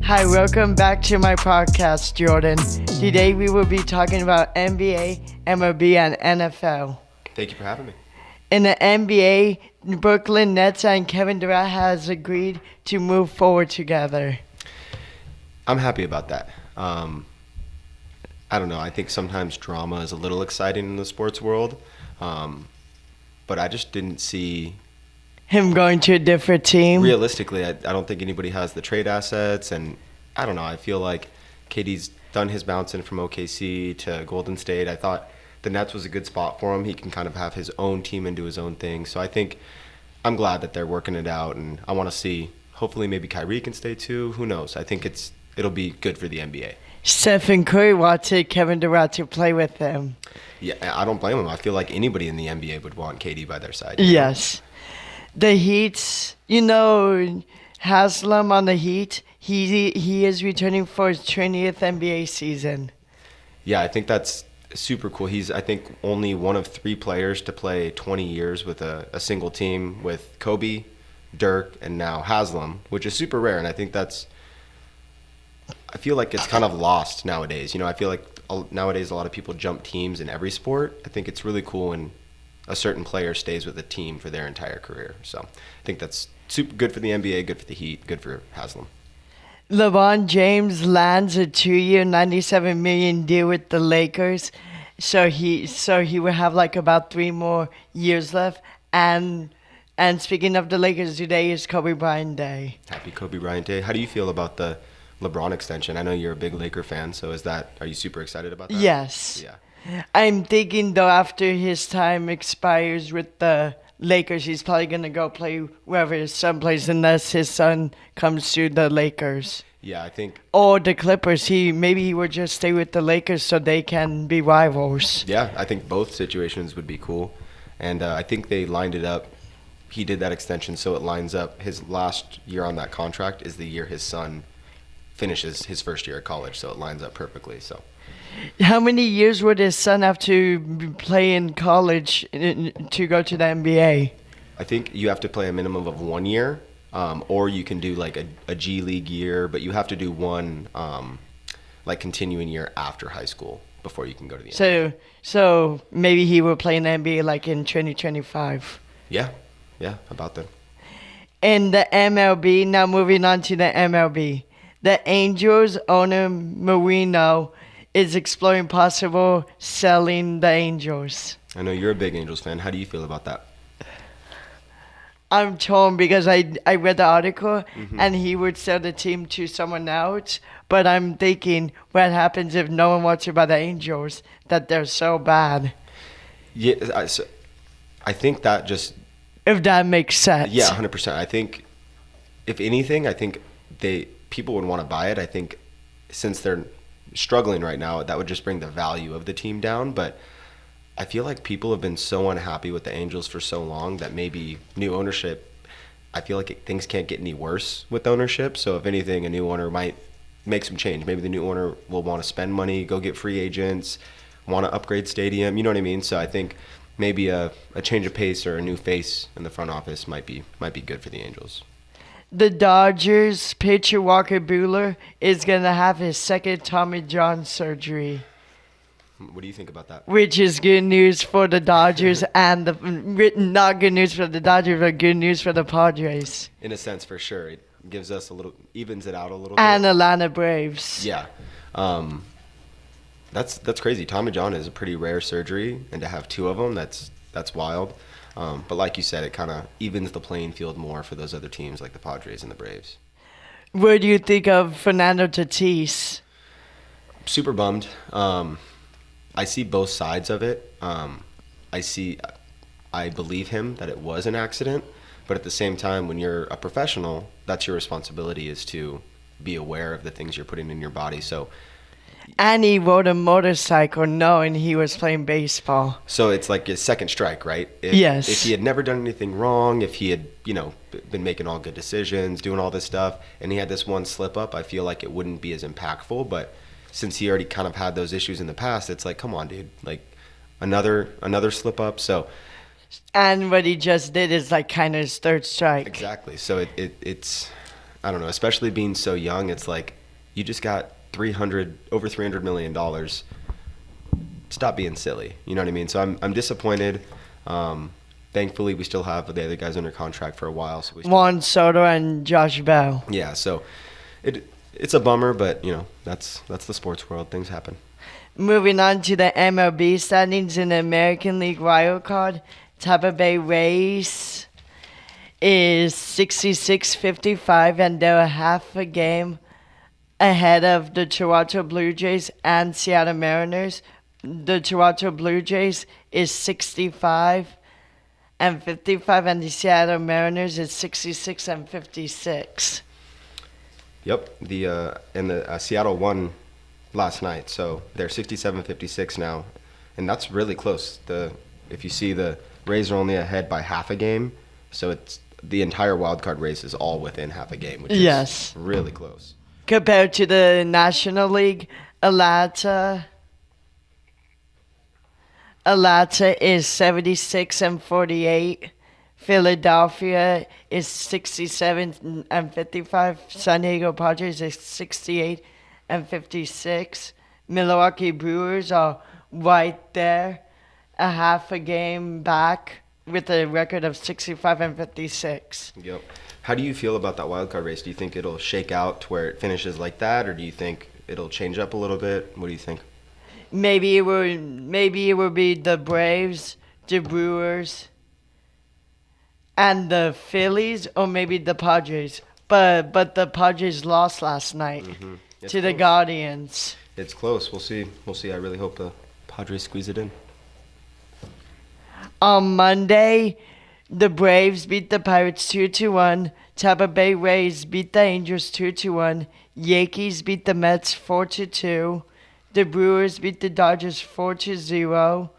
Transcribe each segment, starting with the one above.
Hi, welcome back to my podcast, Jordan. Today we will be talking about NBA, MLB, and NFL. Thank you for having me. In the NBA, Brooklyn Nets and Kevin Durant has agreed to move forward together. I'm happy about that. I don't know. I think sometimes drama is a little exciting in the sports world, but I just didn't see. Him going to a different team? Realistically, I don't think anybody has the trade assets, and I don't know. I feel like KD's done his bouncing from OKC to Golden State. I thought the Nets was a good spot for him. He can kind of have his own team and do his own thing. So I think I'm glad that they're working it out, and I want to see. Hopefully, maybe Kyrie can stay too. Who knows? I think it'll be good for the NBA. Stephen Curry wanted Kevin Durant to play with him. Yeah, I don't blame him. I feel like anybody in the NBA would want KD by their side. You know? Yes. The Heat, Haslam on the Heat, he is returning for his 20th NBA season. Yeah, I think that's super cool. He's, I think, only one of 3 players to play 20 years with a single team with Kobe, Dirk, and now Haslam, which is super rare. And I think I feel like it's kind of lost nowadays. I feel like nowadays a lot of people jump teams in every sport. I think it's really cool when a certain player stays with a team for their entire career. So I think that's super good for the NBA, good for the Heat, good for Haslam. LeBron James lands a 2-year, $97 million deal with the Lakers. So he will have like about 3 more years left. And speaking of the Lakers, today is Kobe Bryant Day. Happy Kobe Bryant Day. How do you feel about the LeBron extension? I know you're a big Laker fan, so are you super excited about that? Yes. Yeah. I'm thinking, though, after his time expires with the Lakers, he's probably going to go play wherever his son plays unless his son comes to the Lakers. Yeah, I think. Or the Clippers. Maybe he would just stay with the Lakers so they can be rivals. Yeah, I think both situations would be cool. And I think they lined it up. He did that extension so it lines up. His last year on that contract is the year his son finishes his first year at college, so it lines up perfectly. So. How many years would his son have to play in college to go to the NBA? I think you have to play a minimum of 1 year, or you can do like a G League year, but you have to do one continuing year after high school before you can go to the NBA. So maybe he will play in the NBA like in 2025. Yeah, about that. In the MLB, now moving on to the MLB. The Angels owner Marino is exploring possible selling the Angels. I know you're a big Angels fan. How do you feel about that? I'm torn because I read the article and he would sell the team to someone else. But I'm thinking, what happens if no one wants to buy the Angels, that they're so bad? Yeah, I think that just... If that makes sense. Yeah, 100%. I think, if anything, people would want to buy it. I think since they're struggling right now, that would just bring the value of the team down. But I feel like people have been so unhappy with the Angels for so long that maybe new ownership, I feel like things can't get any worse with ownership. So if anything, a new owner might make some change. Maybe the new owner will want to spend money, go get free agents, want to upgrade stadium. You know what I mean? So I think maybe a change of pace or a new face in the front office might be good for the Angels. The Dodgers pitcher Walker Buehler is going to have his second Tommy John surgery. What do you think about that? Which is good news for the Dodgers and not good news for the Dodgers, but good news for the Padres. In a sense, for sure. It gives us evens it out a little and bit. And Atlanta Braves. Yeah. That's crazy. Tommy John is a pretty rare surgery, and to have 2 of them, that's wild. But like you said, it kind of evens the playing field more for those other teams like the Padres and the Braves. What do you think of Fernando Tatis? Super bummed. I see both sides of it. I believe him that it was an accident, but at the same time, when you're a professional, that's your responsibility, is to be aware of the things you're putting in your body. So. And he rode a motorcycle knowing he was playing baseball. So it's like his second strike, right? Yes. If he had never done anything wrong, if he had, been making all good decisions, doing all this stuff, and he had this one slip up, I feel like it wouldn't be as impactful. But since he already kind of had those issues in the past, it's like, come on, dude, like another slip up. So. And what he just did is like kind of his third strike. Exactly. So it's. I don't know, especially being so young, it's like you just got over $300 million. Stop being silly. You know what I mean? So I'm disappointed. Thankfully, we still have the other guys under contract for a while. So Juan Soto and Josh Bell. yeah. So it's a bummer, but that's the sports world. Things happen. Moving on to the MLB standings in the American League wild card, Tampa Bay Rays is 66-55, and they're a half a game ahead of the Toronto Blue Jays and Seattle Mariners. The Toronto Blue Jays is 65-55, and the Seattle Mariners is 66-56. Yep. The Seattle won last night, so they're 67-56 now, and that's really close. If you see, the Rays are only ahead by half a game, so it's the entire wild card race is all within half a game, which is really close. Compared to the National League, Atlanta is 76-48. Philadelphia is 67-55. San Diego Padres is 68-56. Milwaukee Brewers are right there, a half a game back with a record of 65-56. Yep. How do you feel about that wild card race? Do you think it'll shake out to where it finishes like that, or do you think it'll change up a little bit? What do you think? Maybe it will be the Braves, the Brewers, and the Phillies, or maybe the Padres. But the Padres lost last night to the Guardians. It's close. We'll see. I really hope the Padres squeeze it in. On Monday, the Braves beat the Pirates 2-1. Tampa Bay Rays beat the Angels 2-1. Yankees beat the Mets 4-2. The Brewers beat the Dodgers 4-0.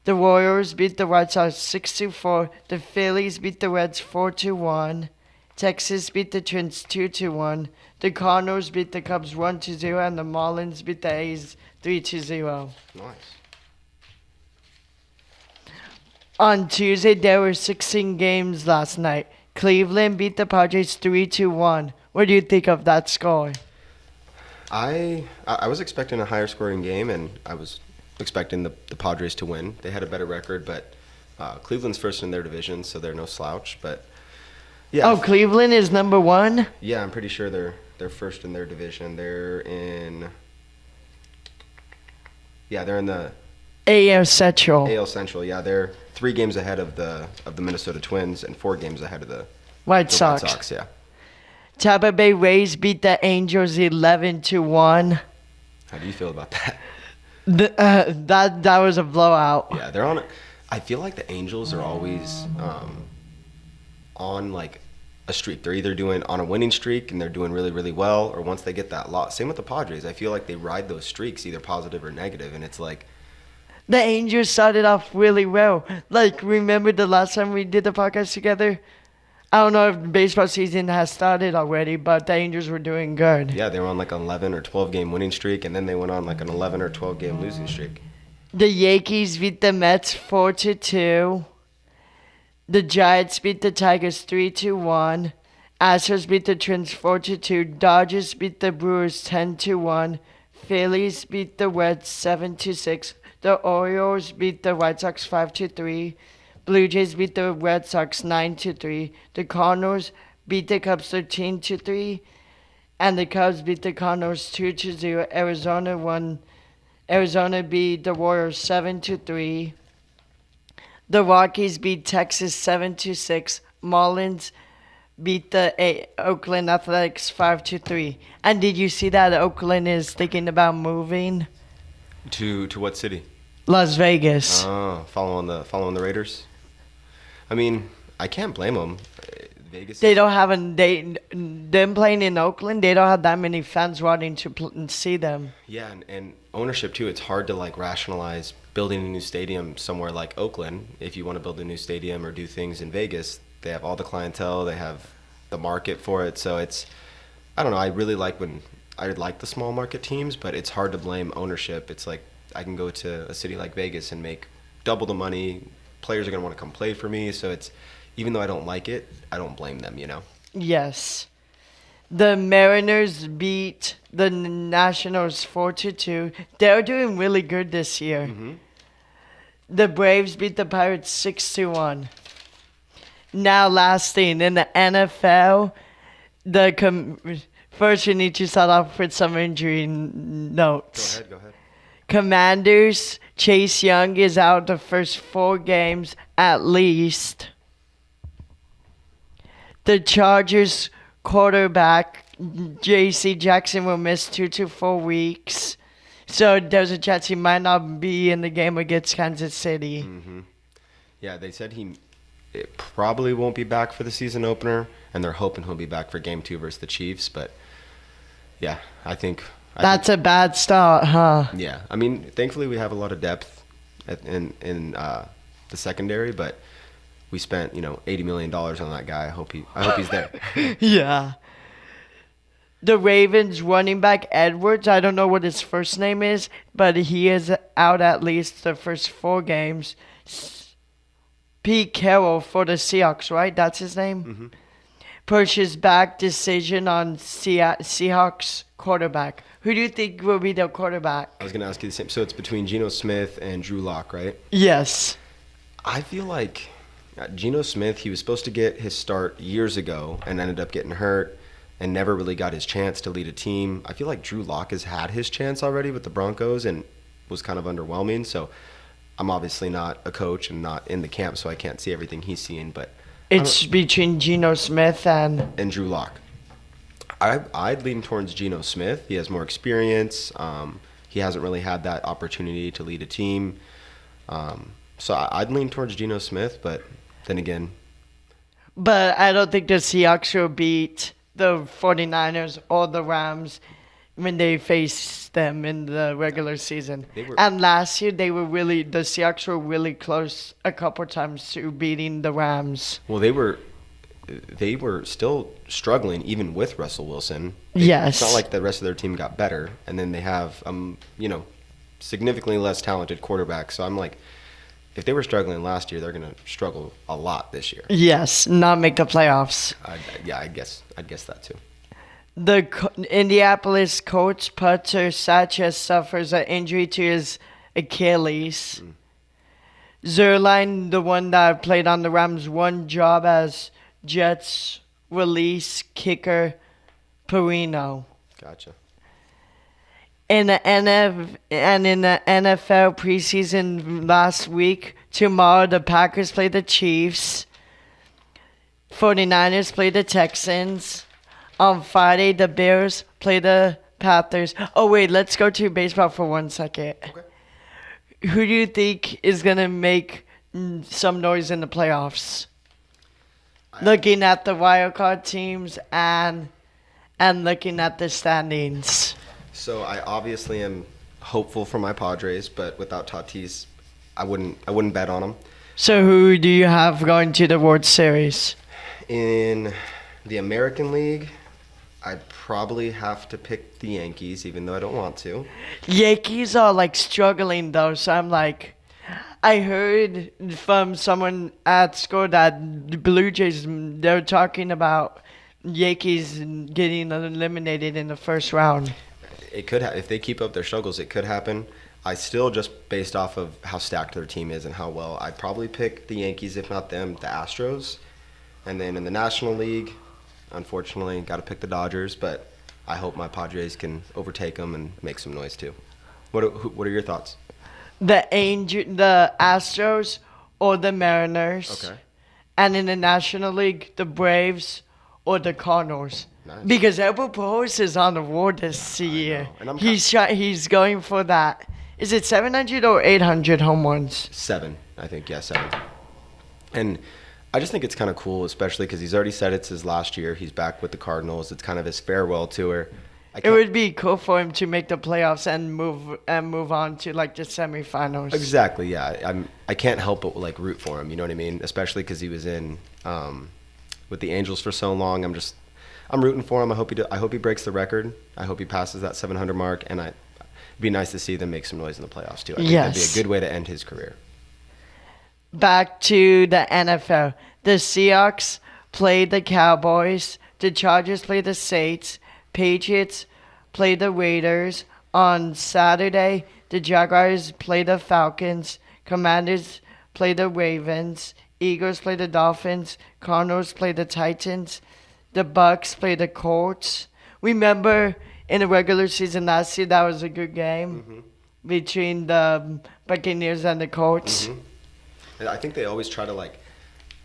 The Royals beat the White Sox 6-4. The Phillies beat the Reds 4-1. Texas beat the Twins 2-1. The Cardinals beat the Cubs 1-0, and the Marlins beat the A's 3-0. Nice. On Tuesday, there were 16 games last night. Cleveland beat the Padres 3-1. What do you think of that score? I was expecting a higher scoring game, and I was expecting the Padres to win. They had a better record, but Cleveland's first in their division, so they're no slouch. But yeah. Oh, Cleveland is number one? Yeah, I'm pretty sure they're first in their division. They're in the AL Central. AL Central. Yeah, they're 3 games ahead of the Minnesota Twins and 4 games ahead of the White Sox. White Sox, yeah. Tampa Bay Rays beat the Angels 11-1. How do you feel about that? That was a blowout. Yeah, they're on. I feel like the Angels are always on like a streak. They're either doing on a winning streak and they're doing really, really well, or once they get that loss. Same with the Padres. I feel like they ride those streaks, either positive or negative, and it's like the Angels started off really well. Like, remember the last time we did the podcast together? I don't know if baseball season has started already, but the Angels were doing good. Yeah, they were on like an 11 or 12 game winning streak, and then they went on like an 11 or 12 game losing streak. The Yankees beat the Mets 4-2. The Giants beat the Tigers 3-1. Astros beat the Twins 4-2. Dodgers beat the Brewers 10-1. Phillies beat the Reds 7-6. The Orioles beat the White Sox 5-3. Blue Jays beat the Red Sox 9-3. The Cardinals beat the Cubs 13-3. And the Cubs beat the Cardinals 2-0. Arizona beat the Royals 7-3. The Rockies beat Texas 7-6. Marlins beat the Oakland Athletics 5-3. And did you see that Oakland is thinking about moving? To what city? Las Vegas. Oh, following the Raiders. I mean, I can't blame them. Vegas. They don't have them playing in Oakland. They don't have that many fans wanting to see them. Yeah, and ownership too. It's hard to like rationalize building a new stadium somewhere like Oakland. If you want to build a new stadium or do things in Vegas, they have all the clientele. They have the market for it. So it's, I don't know. I really like the small market teams, but it's hard to blame ownership. It's like I can go to a city like Vegas and make double the money. Players are going to want to come play for me. So it's, even though I don't like it, I don't blame them, you know? Yes. The Mariners beat the Nationals 4-2. They're doing really good this year. Mm-hmm. The Braves beat the Pirates 6-1. Now, last thing in the NFL, first we need to start off with some injury notes. Go ahead. Commanders, Chase Young is out the first 4 games at least. The Chargers quarterback, J.C. Jackson, will miss 2 to 4 weeks. So there's a chance he might not be in the game against Kansas City. Mm-hmm. Yeah, they said it probably won't be back for the season opener, and they're hoping he'll be back for Game 2 versus the Chiefs. But, yeah, I think That's a bad start, huh? Yeah, I mean, thankfully we have a lot of depth in the secondary, but we spent $80 million on that guy. I hope he's there. Yeah. The Ravens running back Edwards, I don't know what his first name is, but he is out at least the first 4 games. Pete Carroll for the Seahawks, right? That's his name? Mm-hmm. Pushes back decision on Seahawks quarterback. Who do you think will be the quarterback? I was going to ask you the same. So it's between Geno Smith and Drew Lock, right? Yes. I feel like Geno Smith, he was supposed to get his start years ago and ended up getting hurt and never really got his chance to lead a team. I feel like Drew Lock has had his chance already with the Broncos and was kind of underwhelming. So I'm obviously not a coach and not in the camp, so I can't see everything he's seeing. But It's between Geno Smith and Drew Lock. I'd lean towards Geno Smith. He has more experience. He hasn't really had that opportunity to lead a team. So I'd lean towards Geno Smith, but then again. But I don't think the Seahawks will beat the 49ers or the Rams when they face them in the regular season. And last year, the Seahawks were really close a couple times to beating the Rams. Well, they were still struggling even with Russell Wilson. Yes. It's not like the rest of their team got better, and then they have significantly less talented quarterback. So I'm like, if they were struggling last year, they're going to struggle a lot this year. Yes, not make the playoffs. I'd guess that too. The Indianapolis coach, Putter Sanchez, suffers an injury to his Achilles. Zerline, the one that played on the Rams, one job as Jets release kicker Perino. Gotcha. In the NFL preseason last week, tomorrow the Packers play the Chiefs. 49ers play the Texans. On Friday, the Bears play the Panthers. Oh, wait, let's go to baseball for 1 second. Okay. Who do you think is going to make some noise in the playoffs? Looking at the wildcard teams and looking at the standings. So I obviously am hopeful for my Padres, but without Tatis, I wouldn't bet on them. So who do you have going to the World Series? In the American League, I'd probably have to pick the Yankees, even though I don't want to. Yankees are struggling though, so I'm like, I heard from someone at school that the Blue Jays, they're talking about Yankees getting eliminated in the first round. It could if they keep up their struggles, it could happen. I still, just based off of how stacked their team is and how well, I'd probably pick the Yankees, if not them, the Astros. And then in the National League, unfortunately, got to pick the Dodgers, but I hope my Padres can overtake them and make some noise too. What are your thoughts? The Astros or the Mariners. Okay. And in the National League, the Braves or the Cardinals. Nice. Because Albert Pujols is on the war this year. And He's going for that. Is it 700 or 800 home runs? 7, I think. Yeah, 7. And I just think it's kind of cool, especially because he's already said it's his last year. He's back with the Cardinals. It's kind of his farewell tour. It would be cool for him to make the playoffs and move on to the semifinals. Exactly. Yeah. I can't help but root for him. You know what I mean? Especially because he was in with the Angels for so long. I'm rooting for him. I hope he breaks the record. I hope he passes that 700 mark. And it'd be nice to see them make some noise in the playoffs too. I think that'd be a good way to end his career. Back to the NFL. The Seahawks played the Cowboys The Chargers play the Saints. Patriots play the Raiders. On Saturday, the Jaguars play the Falcons. Commanders play the Ravens. Eagles play the Dolphins. Cardinals play the Titans. The Bucks play the Colts. Remember in the regular season last year, that was a good game between the Buccaneers and the Colts. And I think they always try to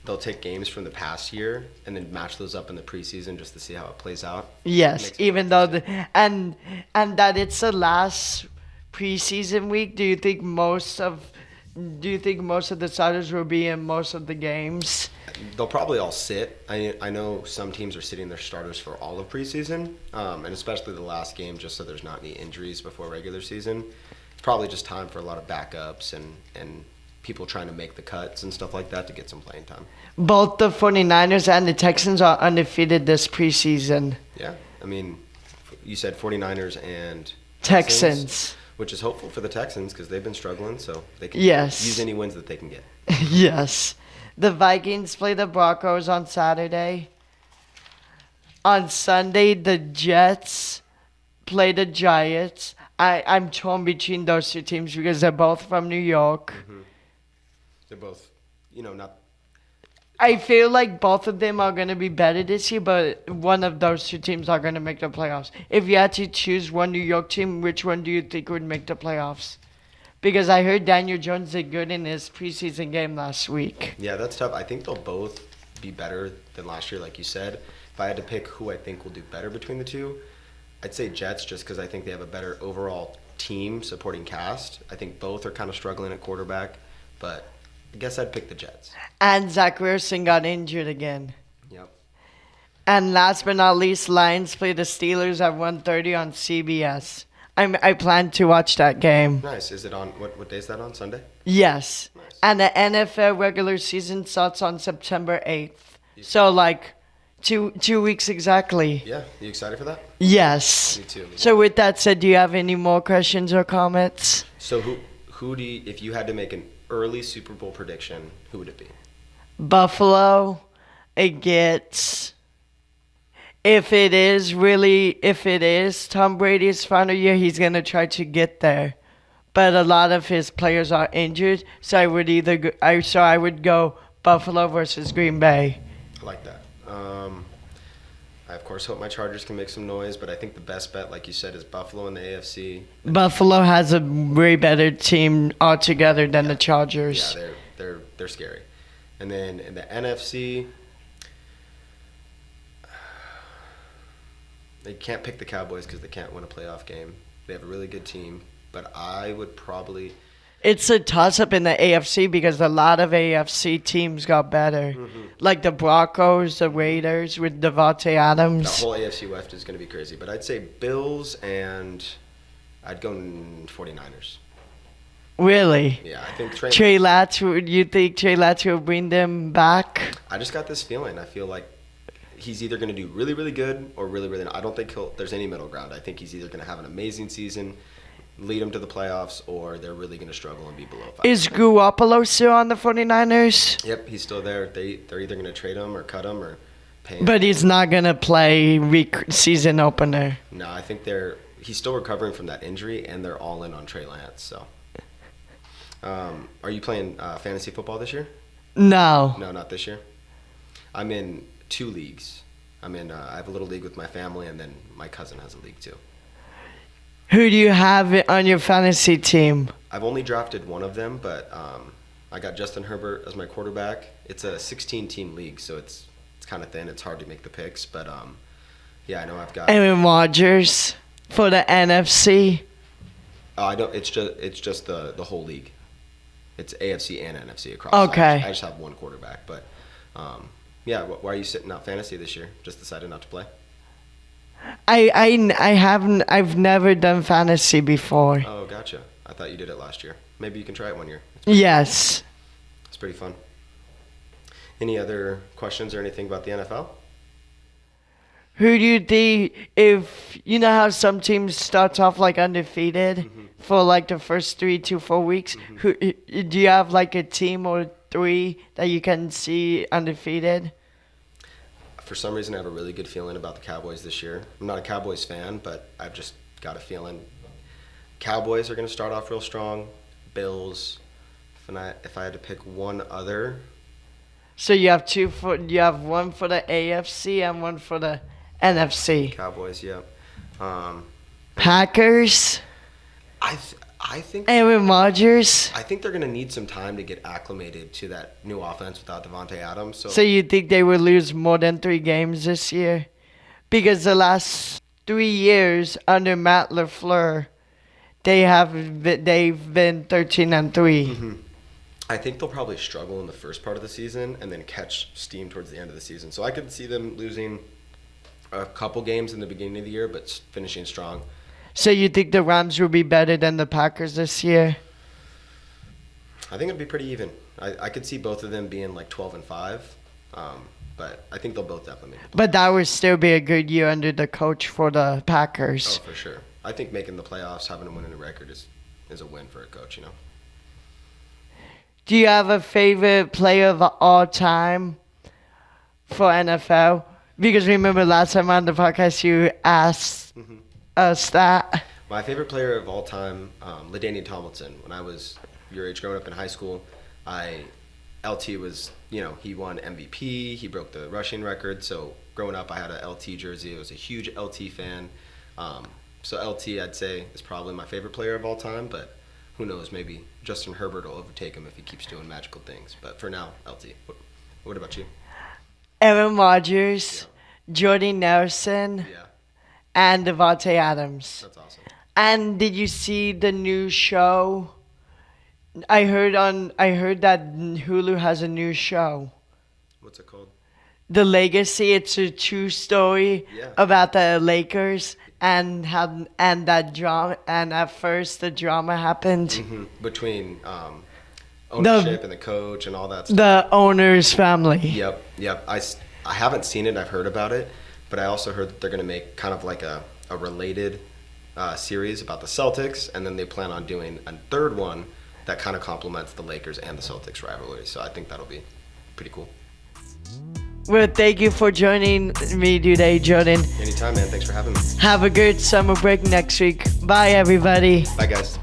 they'll take games from the past year and then match those up in the preseason just to see how it plays out. Yes, even though and that it's the last preseason week. Do you think most of the starters will be in most of the games? They'll probably all sit. I know some teams are sitting their starters for all of preseason, and especially the last game, just so there's not any injuries before regular season. It's probably just time for a lot of backups and people trying to make the cuts and stuff like that to get some playing time. Both the 49ers and the Texans are undefeated this preseason. Yeah, I mean, you said 49ers and Texans. Which is hopeful for the Texans because they've been struggling, so they can Yes. use any wins that they can get. Yes. The Vikings play the Broncos on Saturday. On Sunday, the Jets play the Giants. I'm torn between those two teams because they're both from New York. They're both, not. I feel like both of them are going to be better this year, but one of those two teams are going to make the playoffs. If you had to choose one New York team, which one do you think would make the playoffs? Because I heard Daniel Jones did good in his preseason game last week. Yeah, that's tough. I think they'll both be better than last year, like you said. If I had to pick who I think will do better between the two, I'd say Jets just because I think they have a better overall team supporting cast. I think both are kind of struggling at quarterback, but I guess I'd pick the Jets. And Zach Wilson got injured again. Yep. And last but not least, Lions play the Steelers at 1:30 on CBS. I plan to watch that game. Nice. Is it on, what day is that on, Sunday? Yes. Nice. And the NFL regular season starts on September 8th. So two weeks exactly. Yeah. You excited for that? Yes. Me too. So with that said, do you have any more questions or comments? So who do you, if you had to make an early Super Bowl prediction, who would it be? Buffalo, it gets... If it is Tom Brady's final year, he's going to try to get there. But a lot of his players are injured, so I would go Buffalo versus Green Bay. I like that. I, of course, hope my Chargers can make some noise, but I think the best bet, like you said, is Buffalo in the AFC. Buffalo has a way better team altogether than the Chargers. Yeah, they're scary. And then in the NFC, they can't pick the Cowboys because they can't win a playoff game. They have a really good team, but I would probably... It's a toss-up in the AFC because a lot of AFC teams got better. Like the Broncos, the Raiders with Devontae Adams. The whole AFC West is going to be crazy, but I'd say Bills and I'd go 49ers. Really? Yeah, I think Trey Lance, you think Trey Lance will bring them back? I just got this feeling. I feel like he's either going to do really, really good or really, really not. I don't think there's any middle ground. I think he's either going to have an amazing season, lead them to the playoffs, or they're really going to struggle and be below 5. Is Garoppolo still on the 49ers? Yep, he's still there. They're either going to trade him or cut him or pay him. But he's not going to play season opener. No, I think he's still recovering from that injury, and they're all in on Trey Lance. So, are you playing fantasy football this year? No. No, not this year. I'm in 2 leagues. I have a little league with my family, and then my cousin has a league too. Who do you have on your fantasy team? I've only drafted one of them, but I got Justin Herbert as my quarterback. It's a 16-team league, so it's kind of thin. It's hard to make the picks, but yeah, I know I've got Aaron Rodgers for the NFC. I don't. It's just the whole league. It's AFC and NFC across. Okay. I just have one quarterback, but yeah. Why are you sitting out fantasy this year? Just decided not to play? I've never done fantasy before. Oh, gotcha. I thought you did it last year. Maybe you can try it one year. Yes. It's pretty fun. Any other questions or anything about the NFL? Who do you think, if you know how some teams starts off like undefeated for like the first 3 to 4 weeks? Who do you have like a team or 3 that you can see undefeated? for some reason, I have a really good feeling about the Cowboys this year. I'm not a Cowboys fan, but I've just got a feeling Cowboys are going to start off real strong. Bills. If I had to pick one other, So you have one for the AFC and one for the NFC. Cowboys, yeah. Packers. I think Aaron Rodgers. I think they're going to need some time to get acclimated to that new offense without Devontae Adams. So you think they will lose more than 3 games this year? Because the last 3 years under Matt LaFleur, they've been 13-3. Mm-hmm. I think they'll probably struggle in the first part of the season and then catch steam towards the end of the season. So I could see them losing a couple games in the beginning of the year, but finishing strong. So you think the Rams will be better than the Packers this year? I think it'd be pretty even. I could see both of them being like 12-5, but I think they'll both definitely make it. But that would still be a good year under the coach for the Packers. Oh, for sure. I think making the playoffs, having a winning record is a win for a coach, you know. Do you have a favorite player of all time for NFL? Because remember last time on the podcast you asked us that. My favorite player of all time, LaDainian Tomlinson. When I was your age growing up in high school, LT was, he won MVP. He broke the rushing record. So growing up, I had a LT jersey. I was a huge LT fan. So LT, I'd say, is probably my favorite player of all time. But who knows? Maybe Justin Herbert will overtake him if he keeps doing magical things. But for now, LT. What about you? Aaron Rodgers, Jordy Nelson, Yeah, and Devontae Adams. that's awesome. And did you see the new show? I heard that Hulu has a new show. What's it called? The Legacy. It's a true story about the Lakers and that drama. And at first, the drama happened. Mm-hmm. Between ownership and the coach and all that stuff. The owner's family. Yep. I haven't seen it. I've heard about it, but I also heard that they're going to make kind of like a related series about the Celtics, and then they plan on doing a third one that kind of complements the Lakers and the Celtics rivalry. So I think that'll be pretty cool. Well, thank you for joining me today, Jordan. Anytime, man. Thanks for having me. Have a good summer break next week. Bye, everybody. Bye, guys.